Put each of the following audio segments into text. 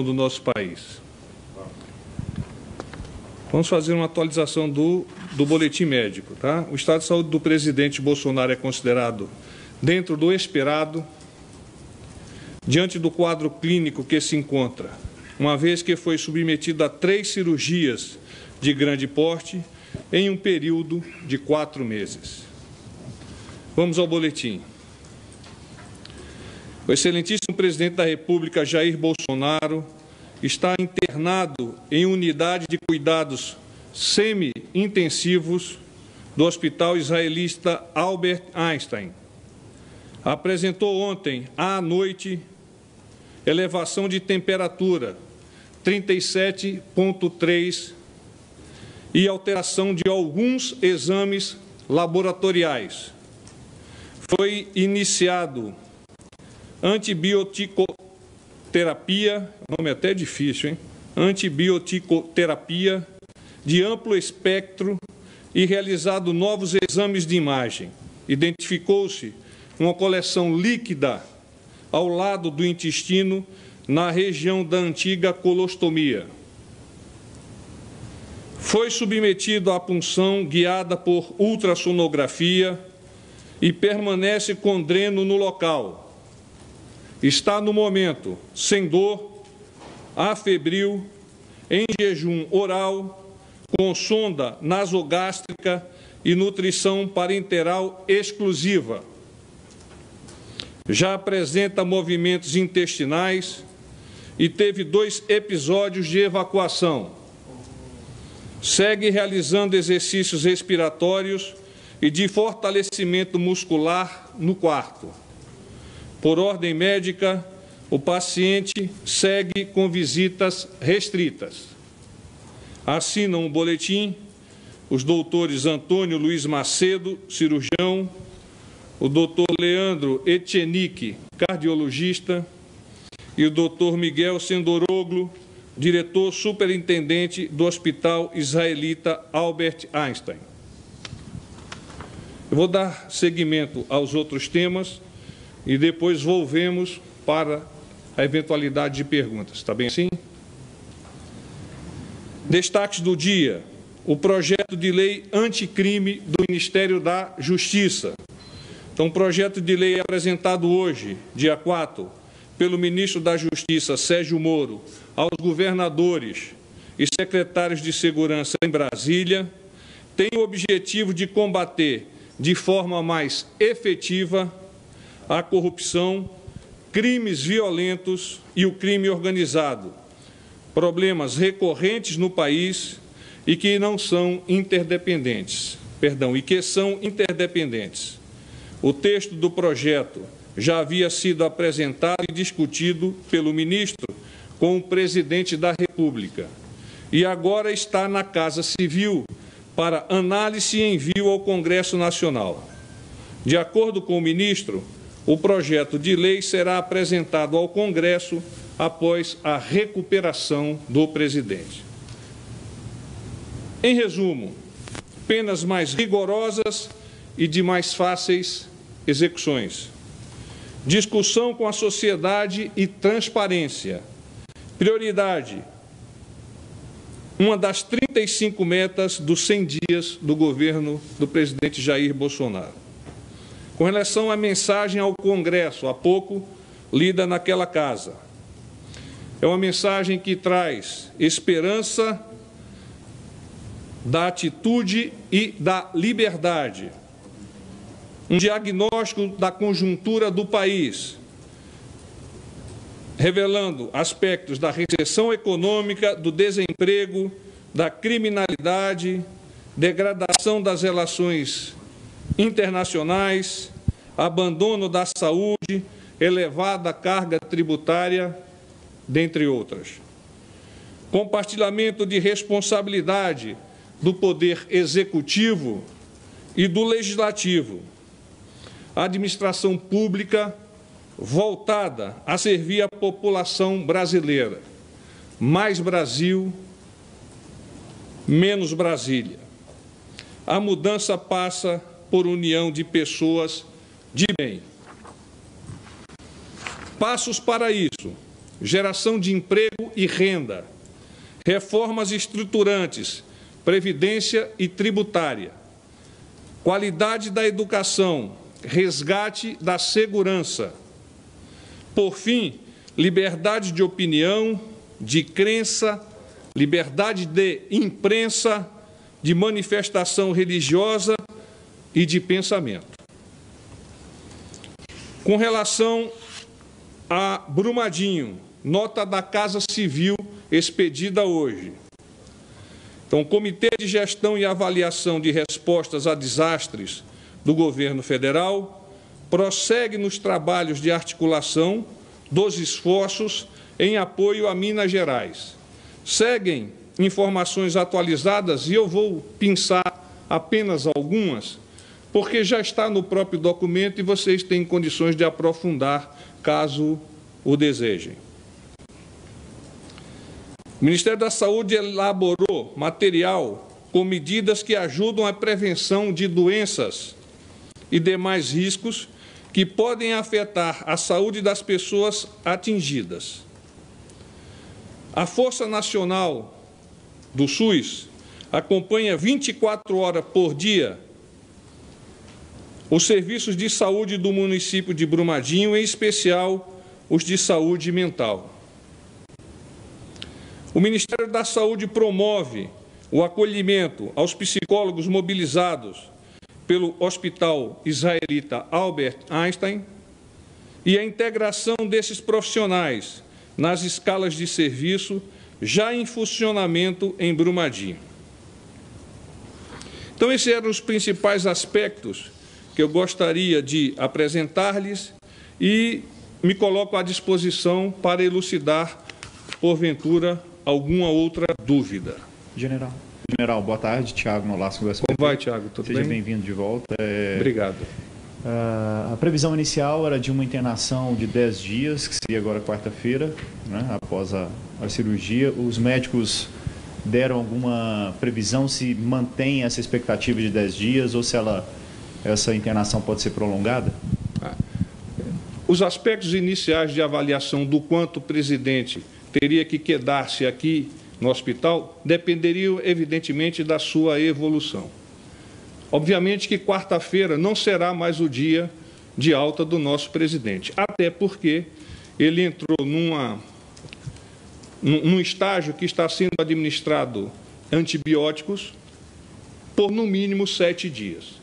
do nosso país. Vamos fazer uma atualização do boletim médico, tá? O estado de saúde do presidente Bolsonaro é considerado dentro do esperado, diante do quadro clínico que se encontra, uma vez que foi submetido a 3 cirurgias de grande porte em um período de 4 meses. Vamos ao boletim. O excelentíssimo presidente da República, Jair Bolsonaro, está internado em unidade de cuidados semi-intensivos do Hospital Israelita Albert Einstein. Apresentou ontem à noite elevação de temperatura 37,3 e alteração de alguns exames laboratoriais. Foi iniciado antibioticoterapia, nome até difícil, hein? Antibioticoterapia de amplo espectro e realizado novos exames de imagem. Identificou-se uma coleção líquida ao lado do intestino na região da antiga colostomia. Foi submetido à punção guiada por ultrassonografia e permanece com dreno no local. Está, no momento, sem dor, afebril, em jejum oral, com sonda nasogástrica e nutrição parenteral exclusiva. Já apresenta movimentos intestinais e teve 2 episódios de evacuação. Segue realizando exercícios respiratórios e de fortalecimento muscular no quarto. Por ordem médica, o paciente segue com visitas restritas. Assinam o boletim os doutores Antônio Luiz Macedo, cirurgião, o doutor Leandro Etchenique, cardiologista, e o doutor Miguel Sendoroglu, diretor superintendente do Hospital Israelita Albert Einstein. Eu vou dar seguimento aos outros temas e depois volvemos para a eventualidade de perguntas. Está bem assim? Destaques do dia: o projeto de lei anticrime do Ministério da Justiça. Então, o projeto de lei é apresentado hoje, dia 4, pelo ministro da Justiça, Sérgio Moro, aos governadores e secretários de segurança em Brasília, tem o objetivo de combater de forma mais efetiva a corrupção, crimes violentos e o crime organizado, problemas recorrentes no país e que são interdependentes. O texto do projeto já havia sido apresentado e discutido pelo ministro com o presidente da República e agora está na Casa Civil para análise e envio ao Congresso Nacional. De acordo com o ministro, o projeto de lei será apresentado ao Congresso após a recuperação do presidente. Em resumo, penas mais rigorosas e de mais fáceis execuções. Discussão com a sociedade e transparência. Prioridade: uma das 35 metas dos 100 dias do governo do presidente Jair Bolsonaro. Com relação à mensagem ao Congresso, há pouco lida naquela casa, é uma mensagem que traz esperança da atitude e da liberdade, um diagnóstico da conjuntura do país, revelando aspectos da recessão econômica, do desemprego, da criminalidade, degradação das relações internacionais, abandono da saúde, elevada carga tributária, dentre outras. Compartilhamento de responsabilidade do poder executivo e do legislativo. A administração pública voltada a servir a população brasileira. Mais Brasil, menos Brasília. A mudança passa por união de pessoas de bem. Passos para isso. geração de emprego e renda, reformas estruturantes, previdência e tributária, qualidade da educação, resgate da segurança. Por fim, liberdade de opinião, de crença, liberdade de imprensa, de manifestação religiosa e de pensamento. Com relação a Brumadinho, nota da Casa Civil expedida hoje. Então, o Comitê de Gestão e Avaliação de Respostas a Desastres do Governo Federal prossegue nos trabalhos de articulação dos esforços em apoio a Minas Gerais. Seguem informações atualizadas e eu vou pensar apenas algumas, porque já está no próprio documento e vocês têm condições de aprofundar, caso o desejem. O Ministério da Saúde elaborou material com medidas que ajudam à prevenção de doenças e demais riscos que podem afetar a saúde das pessoas atingidas. A Força Nacional do SUS acompanha 24 horas por dia os serviços de saúde do município de Brumadinho, em especial os de saúde mental. O Ministério da Saúde promove o acolhimento aos psicólogos mobilizados pelo Hospital Israelita Albert Einstein e a integração desses profissionais nas escalas de serviço já em funcionamento em Brumadinho. Então, esses eram os principais aspectos que eu gostaria de apresentar-lhes e me coloco à disposição para elucidar, porventura, alguma outra dúvida. General, boa tarde. Tiago Nolasco do SBT. Como vai, Tiago? Tudo bem? Seja bem-vindo de volta. Obrigado. A previsão inicial era de uma internação de 10 dias, que seria agora quarta-feira, né, após a cirurgia. Os médicos deram alguma previsão se mantém essa expectativa de 10 dias ou se essa internação pode ser prolongada? Os aspectos iniciais de avaliação do quanto o presidente teria que quedar-se aqui no hospital dependeriam, evidentemente, da sua evolução. Obviamente que quarta-feira não será mais o dia de alta do nosso presidente, até porque ele entrou num estágio que está sendo administrado antibióticos por, no mínimo, 7 dias.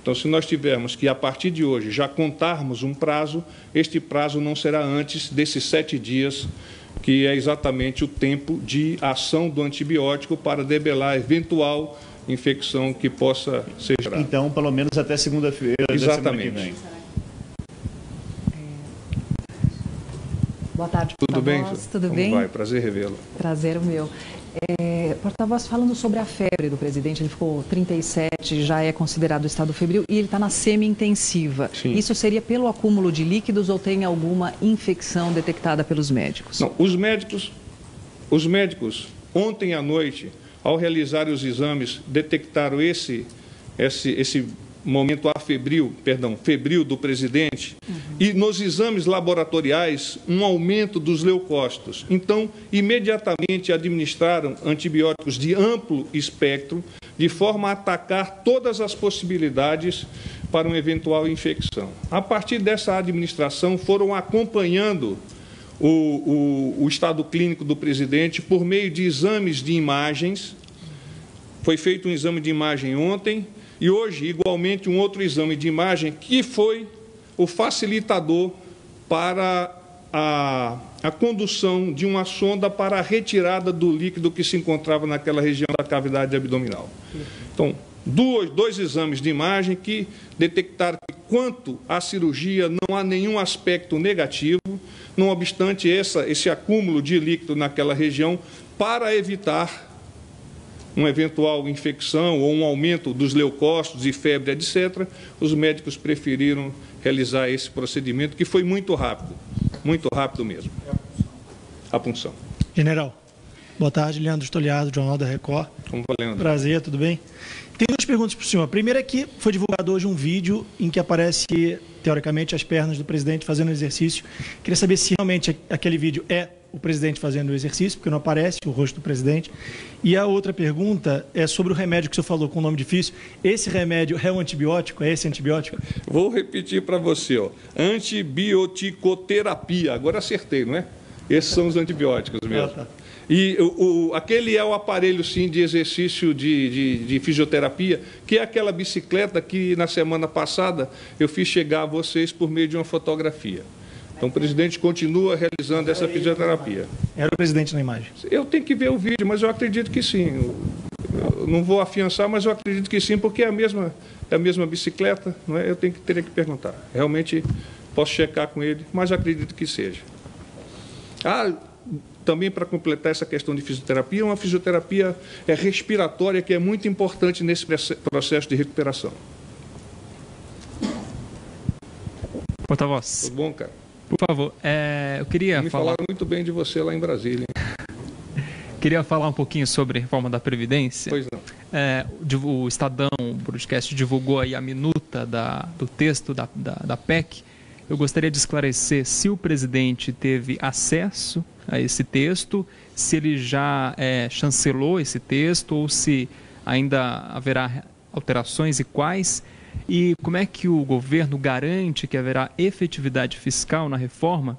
Então, se nós tivermos que, a partir de hoje, já contarmos um prazo, este prazo não será antes desses 7 dias, que é exatamente o tempo de ação do antibiótico para debelar eventual infecção que possa ser gerada. Então, pelo menos até segunda-feira da semana que vem. Boa tarde, tudo bem? Tudo Como bem? vai? Prazer revê-lo. Prazer o meu. Porta-voz, falando sobre a febre do presidente, ele ficou 37, já é considerado estado febril e ele está na semi-intensiva. Isso seria pelo acúmulo de líquidos ou tem alguma infecção detectada pelos médicos? Não, os médicos ontem à noite, ao realizarem os exames, detectaram esse momento febril do presidente, e nos exames laboratoriais um aumento dos leucócitos. Então, imediatamente administraram antibióticos de amplo espectro, de forma a atacar todas as possibilidades para uma eventual infecção. A partir dessa administração, foram acompanhando o estado clínico do presidente por meio de exames de imagens. Foi feito um exame de imagem ontem, e hoje, igualmente, um outro exame de imagem que foi o facilitador para a condução de uma sonda para a retirada do líquido que se encontrava naquela região da cavidade abdominal. Então, dois exames de imagem que detectaram que, quanto à cirurgia, não há nenhum aspecto negativo, não obstante esse acúmulo de líquido naquela região, para evitar uma eventual infecção ou um aumento dos leucócitos e febre, etc., os médicos preferiram realizar esse procedimento, que foi muito rápido mesmo. A punção. General, boa tarde, Leandro Stoliado, Jornal da Record. Como vai, Leandro? Prazer, tudo bem? Tem duas perguntas para o senhor. A primeira é que foi divulgado hoje um vídeo em que aparece, teoricamente, as pernas do presidente fazendo exercício. Queria saber se realmente aquele vídeo é o presidente fazendo o exercício, porque não aparece o rosto do presidente. E a outra pergunta é sobre o remédio que o senhor falou com um nome difícil. Esse remédio é um antibiótico? É esse antibiótico? Vou repetir para você, ó. Antibioticoterapia. Agora acertei, não é? Esses são os antibióticos mesmo. Tá. E aquele é o aparelho, sim, de exercício de fisioterapia, que é aquela bicicleta que, na semana passada, eu fiz chegar a vocês por meio de uma fotografia. Então, o presidente continua realizando essa fisioterapia. Era o presidente na imagem. Eu tenho que ver o vídeo, mas eu acredito que sim. Eu não vou afiançar, mas eu acredito que sim, porque é a mesma bicicleta, não é? Teria que perguntar. Realmente, posso checar com ele, mas acredito que seja. Também para completar essa questão de fisioterapia, uma fisioterapia respiratória que é muito importante nesse processo de recuperação. Porta-voz. Tudo bom, cara? Por favor, eu queria Me falar... falaram muito bem de você lá em Brasília, hein? Queria falar um pouquinho sobre a reforma da Previdência. Pois não. O Estadão, o broadcast, divulgou aí a minuta do texto da PEC. Eu gostaria de esclarecer se o presidente teve acesso a esse texto, se ele já chancelou esse texto ou se ainda haverá alterações e quais, e como é que o governo garante que haverá efetividade fiscal na reforma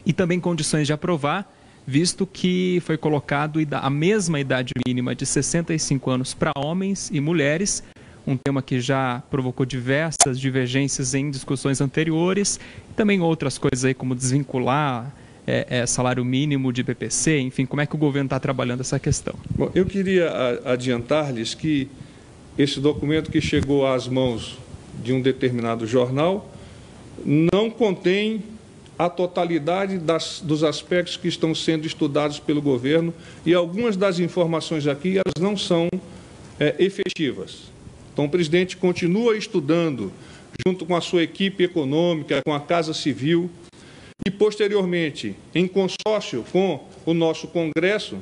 e também condições de aprovar, visto que foi colocado a mesma idade mínima de 65 anos para homens e mulheres, um tema que já provocou diversas divergências em discussões anteriores, e também outras coisas aí como desvincular salário mínimo de BPC, enfim, como é que o governo está trabalhando essa questão? Bom, eu queria adiantar-lhes que esse documento que chegou às mãos de um determinado jornal não contém a totalidade dos aspectos que estão sendo estudados pelo governo e algumas das informações aqui elas não são efetivas. Então, o presidente continua estudando, junto com a sua equipe econômica, com a Casa Civil, e, posteriormente, em consórcio com o nosso Congresso,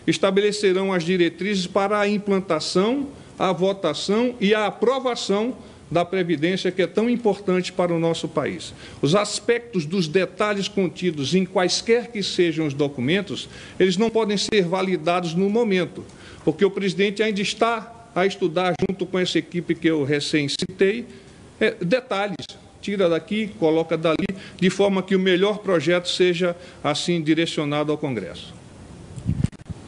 estabelecerão as diretrizes para a implantação, a votação e a aprovação da Previdência, que é tão importante para o nosso país. Os aspectos dos detalhes contidos em quaisquer que sejam os documentos, eles não podem ser validados no momento, porque o presidente ainda está a estudar, junto com essa equipe que eu recém citei, detalhes. Tira daqui, coloca dali, de forma que o melhor projeto seja, assim, direcionado ao Congresso.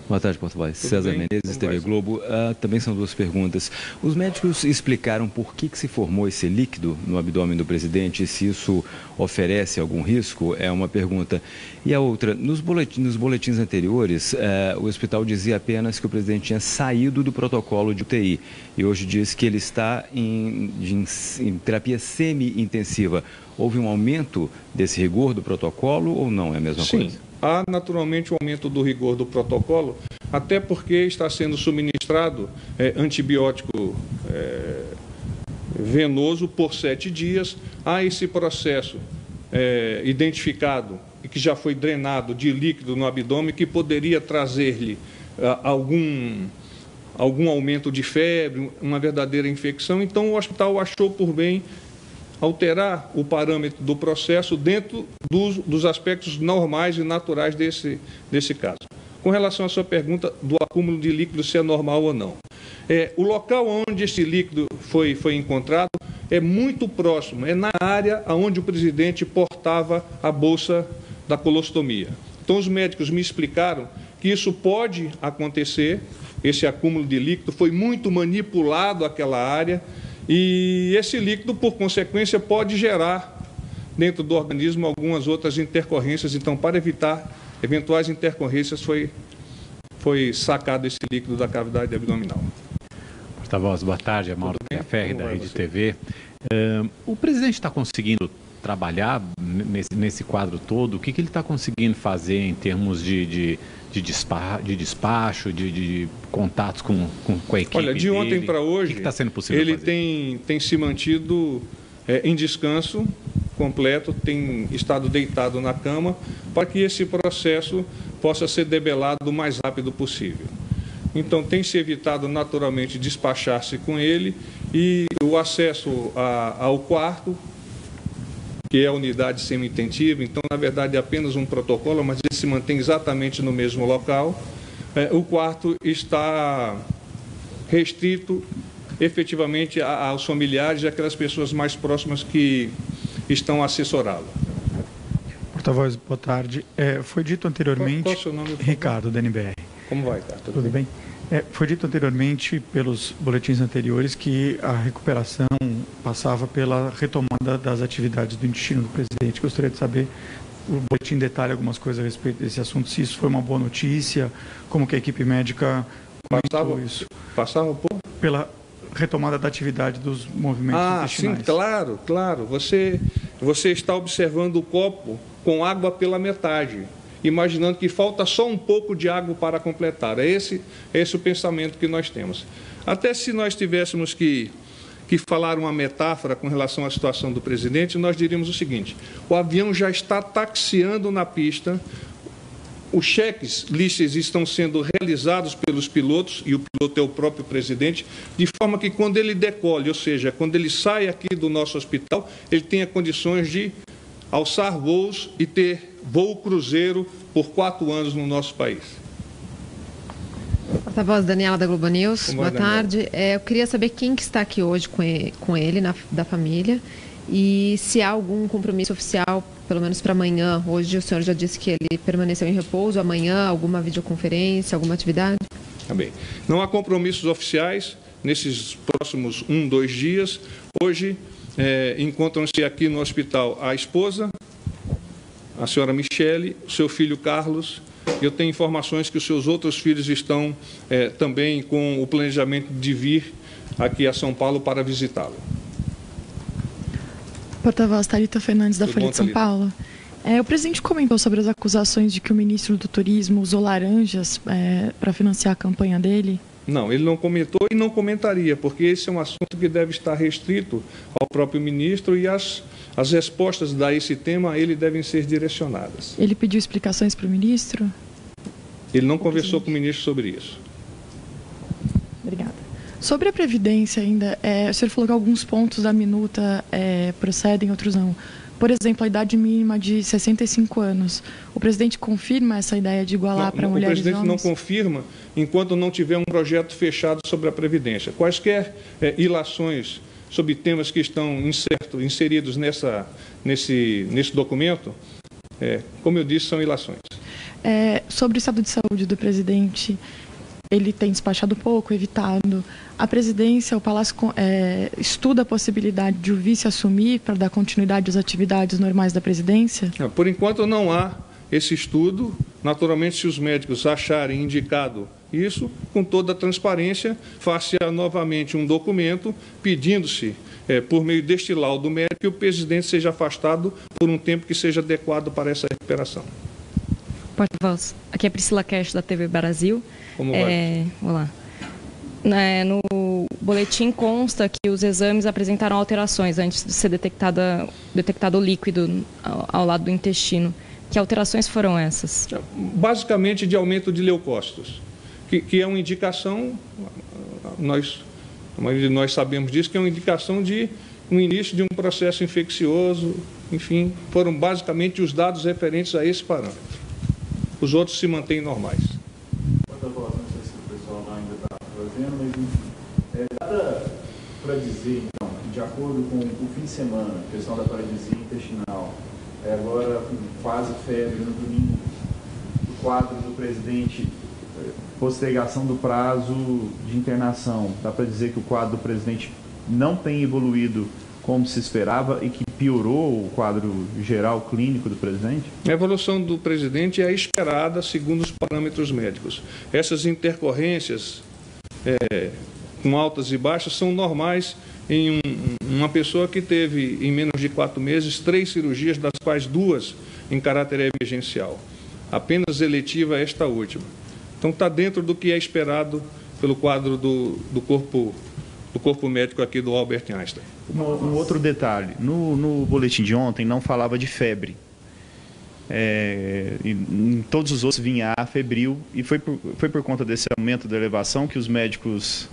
Boa tarde, porta-voz. César Menezes, TV Globo. Também são duas perguntas. Os médicos explicaram por que se formou esse líquido no abdômen do presidente e se isso oferece algum risco? É uma pergunta. E a outra, nos boletins anteriores, o hospital dizia apenas que o presidente tinha saído do protocolo de UTI e hoje diz que ele está em terapia semi-intensiva. Houve um aumento desse rigor do protocolo ou não é a mesma coisa? Sim. Há naturalmente um aumento do rigor do protocolo, até porque está sendo suministrado antibiótico venoso por 7 dias. Há esse processo identificado e que já foi drenado de líquido no abdômen, que poderia trazer-lhe algum aumento de febre, uma verdadeira infecção. Então, o hospital achou por bem alterar o parâmetro do processo dentro dos aspectos normais e naturais desse caso. Com relação à sua pergunta do acúmulo de líquido, se é normal ou não. O local onde esse líquido foi encontrado é muito próximo, é na área onde o presidente portava a bolsa da colostomia. Então, os médicos me explicaram que isso pode acontecer, esse acúmulo de líquido foi muito manipulado aquela área, e esse líquido, por consequência, pode gerar dentro do organismo algumas outras intercorrências. Então, para evitar eventuais intercorrências, foi sacado esse líquido da cavidade abdominal. Porta-voz, boa tarde. É Mauro Ferri, da Rede TV. O presidente está conseguindo trabalhar nesse quadro todo? O que ele está conseguindo fazer em termos de despacho, de contatos com a equipe? Olha, de ontem para hoje, o que está sendo possível ele fazer? tem se mantido em descanso completo, tem estado deitado na cama, para que esse processo possa ser debelado o mais rápido possível. Então, tem se evitado naturalmente despachar-se com ele, e o acesso ao quarto, que é a unidade semi-intensiva. Então, na verdade, é apenas um protocolo, mas ele se mantém exatamente no mesmo local. O quarto está restrito efetivamente aos familiares e àquelas pessoas mais próximas que estão a assessorá-lo. Porta-voz, boa tarde. Foi dito anteriormente... Qual é o seu nome? Ricardo, da NBR. Como vai, cara? Tudo bem? Foi dito anteriormente, pelos boletins anteriores, que a recuperação passava pela retomada das atividades do intestino do presidente. Gostaria de saber, o boletim detalha algumas coisas a respeito desse assunto, se isso foi uma boa notícia, como que a equipe médica comentou isso. Passava por? Pela retomada da atividade dos movimentos intestinais. Sim, claro, claro. Você está observando o copo com água pela metade, imaginando que falta só um pouco de água para completar. É esse o pensamento que nós temos. Até se nós tivéssemos que falar uma metáfora com relação à situação do presidente, nós diríamos o seguinte: o avião já está taxiando na pista, os cheques listas estão sendo realizados pelos pilotos, e o piloto é o próprio presidente, de forma que quando ele decole, ou seja, quando ele sai aqui do nosso hospital, ele tenha condições de alçar voos e ter voo cruzeiro por 4 anos no nosso país. Porta-voz Daniela da Globo News, boa tarde. Eu queria saber quem que está aqui hoje com ele, da família, e se há algum compromisso oficial, pelo menos para amanhã. Hoje o senhor já disse que ele permaneceu em repouso. Amanhã, alguma videoconferência, alguma atividade? Tá bem. Não há compromissos oficiais nesses próximos 2 dias. Hoje encontram-se aqui no hospital a esposa, a senhora Michele, o seu filho Carlos. Eu tenho informações que os seus outros filhos estão também com o planejamento de vir aqui a São Paulo para visitá-lo. Porta-voz Thalita Fernandes, da Folha de São Paulo. O presidente comentou sobre as acusações de que o ministro do Turismo usou laranjas para financiar a campanha dele. Não, ele não comentou e não comentaria, porque esse é um assunto que deve estar restrito ao próprio ministro e as respostas a esse tema a ele devem ser direcionadas. Ele pediu explicações para o ministro? Ele não conversou com o ministro sobre isso. Obrigada. Sobre a Previdência ainda, o senhor falou que alguns pontos da minuta procedem, outros não. Por exemplo, a idade mínima de 65 anos. O presidente confirma essa ideia de igualar para mulheres e homens? O presidente não confirma enquanto não tiver um projeto fechado sobre a Previdência. Quaisquer ilações sobre temas que estão inseridos nesse documento, como eu disse, são ilações. Sobre o estado de saúde do presidente, ele tem despachado pouco, evitado. A presidência, o Palácio estuda a possibilidade de o vice assumir para dar continuidade às atividades normais da presidência? Por enquanto não há esse estudo. Naturalmente, se os médicos acharem indicado isso, com toda a transparência, faça novamente um documento pedindo-se, por meio deste laudo médico, que o presidente seja afastado por um tempo que seja adequado para essa recuperação. Porta-voz, aqui é Priscila Cash, da TV Brasil. Como vai? Olá. No boletim consta que os exames apresentaram alterações antes de ser detectado o líquido ao lado do intestino. Que alterações foram essas? Basicamente de aumento de leucócitos, que é uma indicação, a maioria de nós sabemos disso, que é uma indicação de um início de um processo infeccioso. Enfim, foram basicamente os dados referentes a esse parâmetro. Os outros se mantêm normais. Porta-voz, não sei se o pessoal ainda está fazendo, mas nada para dizer, então, de acordo com o fim de semana, a questão da paralisia intestinal, agora com quase febre no domingo, o quadro do presidente, postergação do prazo de internação, dá para dizer que o quadro do presidente não tem evoluído como se esperava e que piorou o quadro geral clínico do presidente? A evolução do presidente é esperada segundo os parâmetros médicos. Essas intercorrências com altas e baixas são normais em uma pessoa que teve, em menos de 4 meses, 3 cirurgias, das quais 2 em caráter emergencial. Apenas eletiva esta última. Então está dentro do que é esperado pelo quadro do corpo médico aqui do Albert Einstein. Um outro detalhe, no boletim de ontem não falava de febre. Em todos os outros vinha febril, e foi por conta desse aumento da elevação que os médicos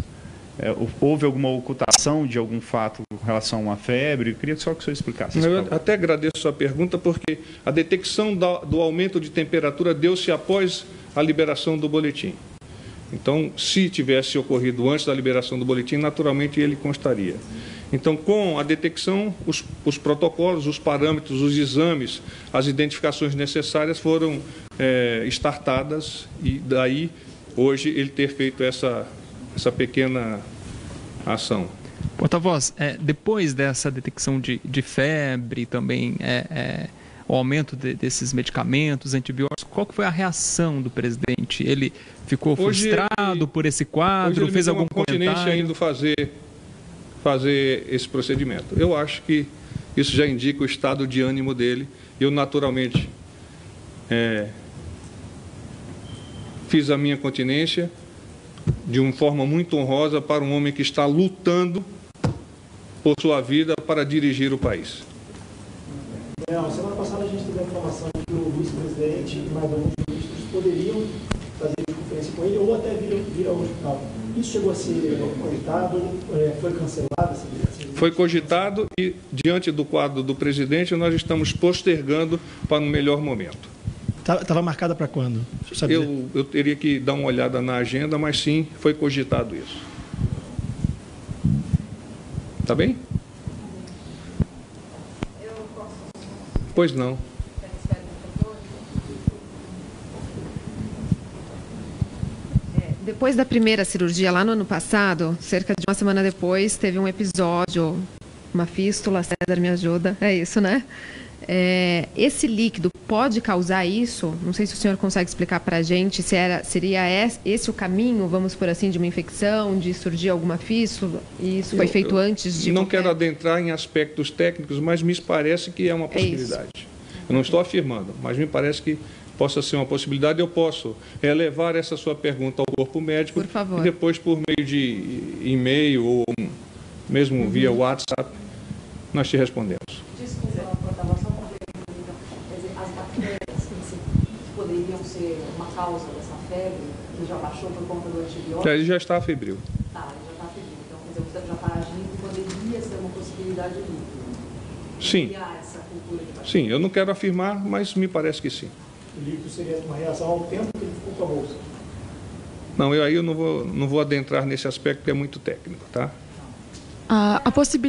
houve alguma ocultação de algum fato com relação a uma febre? Eu queria só que o senhor explicasse. Eu até agradeço a sua pergunta, porque a detecção do aumento de temperatura deu-se após a liberação do boletim. Então, se tivesse ocorrido antes da liberação do boletim, naturalmente ele constaria. Então, com a detecção, os protocolos, os parâmetros, os exames, as identificações necessárias foram startadas e daí, hoje, ele ter feito essa pequena ação. Porta-voz, depois dessa detecção de febre, também o aumento desses medicamentos, antibióticos, qual que foi a reação do presidente? Ele ficou frustrado por esse quadro? Fez algum comentário? Indo fazer esse procedimento. Eu acho que isso já indica o estado de ânimo dele. Eu, naturalmente, fiz a minha continência de uma forma muito honrosa para um homem que está lutando por sua vida para dirigir o país. Semana passada a gente teve a informação de que o vice-presidente e mais alguns ministros poderiam fazer conferência com ele ou até vir ao hospital. Isso chegou a ser cogitado? Foi cancelado? Foi cogitado e, diante do quadro do presidente, nós estamos postergando para um melhor momento. Estava marcada para quando? Eu teria que dar uma olhada na agenda, mas sim, foi cogitado isso. Tá bem? Pois não. Depois da primeira cirurgia, lá no ano passado, cerca de uma semana depois, teve um episódio, uma fístula, César me ajuda, é isso, né? Esse líquido pode causar isso? Não sei se o senhor consegue explicar para a gente seria esse o caminho, vamos por assim, de uma infecção, de surgir alguma fístula? E isso foi feito antes de... Não quero adentrar em aspectos técnicos, mas me parece que é uma possibilidade. Eu não estou afirmando, mas me parece que possa ser uma possibilidade. Eu posso levar essa sua pergunta ao corpo médico, por favor, e depois, por meio de e-mail ou mesmo via WhatsApp, nós te respondemos. Desculpa, só as bactérias poderiam ser uma causa dessa febre, que já baixou por conta do antibiótico? Ele já está febril. Ele já está febril. Então, quer dizer, você já está agindo e poderia ser uma possibilidade líquida. Sim. Sim, eu não quero afirmar, mas me parece que sim. O líquido seria uma reação ao tempo que ele ficou com a bolsa? Não, eu não vou adentrar nesse aspecto, que é muito técnico, tá?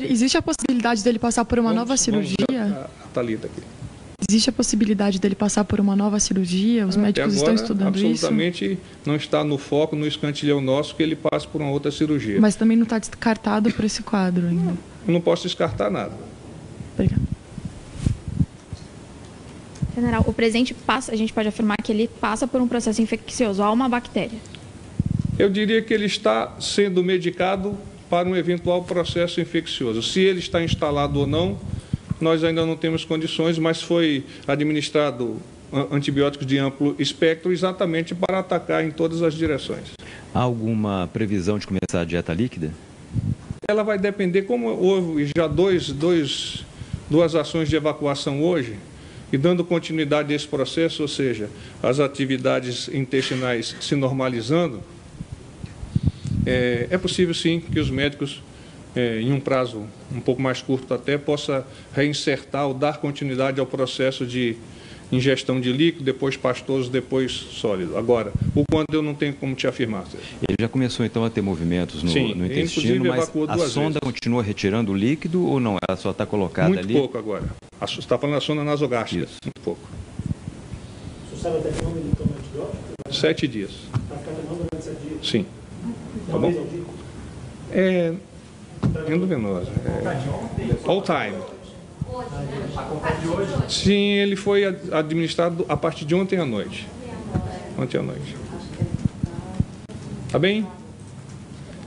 Existe a possibilidade dele passar por uma nova cirurgia? A Thalita aqui. Existe a possibilidade dele passar por uma nova cirurgia? Os médicos estão estudando isso? Absolutamente não está no foco, no escantilhão nosso, que ele passe por uma outra cirurgia. Mas também não está descartado por esse quadro ainda? Eu não posso descartar nada. Obrigada. General, o presidente passa, a gente pode afirmar que ele passa por um processo infeccioso, há uma bactéria? Eu diria que ele está sendo medicado para um eventual processo infeccioso. Se ele está instalado ou não, nós ainda não temos condições, mas foi administrado antibióticos de amplo espectro exatamente para atacar em todas as direções. Há alguma previsão de começar a dieta líquida? Ela vai depender, como houve já duas ações de evacuação hoje, e dando continuidade a esse processo, ou seja, as atividades intestinais se normalizando, é possível sim que os médicos, em um prazo um pouco mais curto até, possa reinsertar ou dar continuidade ao processo de ingestão de líquido, depois pastoso, depois sólido. Agora, o quando eu não tenho como te afirmar. Ele já começou então a ter movimentos no intestino, mas a sonda continua retirando o líquido ou não? Ela só está colocada muito ali? Muito pouco agora. Você está falando da sonda nasogástrica. Isso. Muito pouco. O senhor sabe até quando ele toma antibiótico? 7 dias. Vai ficar tomando durante 7 dias? Sim. Tá bom? Endovenosa. All time. Sim, ele foi administrado a partir de ontem à noite. Ontem à noite. Tá bem?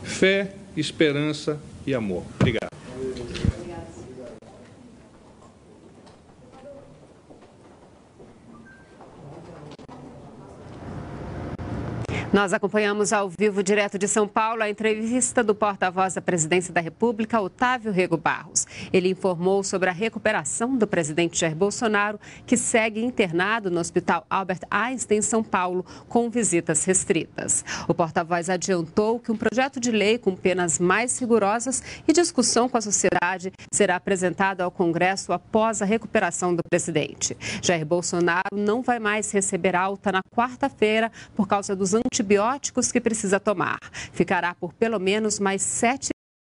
Fé, esperança e amor. Obrigado. Nós acompanhamos ao vivo, direto de São Paulo, a entrevista do porta-voz da Presidência da República, Otávio Rego Barros. Ele informou sobre a recuperação do presidente Jair Bolsonaro, que segue internado no Hospital Albert Einstein, em São Paulo, com visitas restritas. O porta-voz adiantou que um projeto de lei com penas mais rigorosas e discussão com a sociedade será apresentado ao Congresso após a recuperação do presidente. Jair Bolsonaro não vai mais receber alta na quarta-feira por causa dos antibióticos que precisa tomar. Ficará por pelo menos mais 7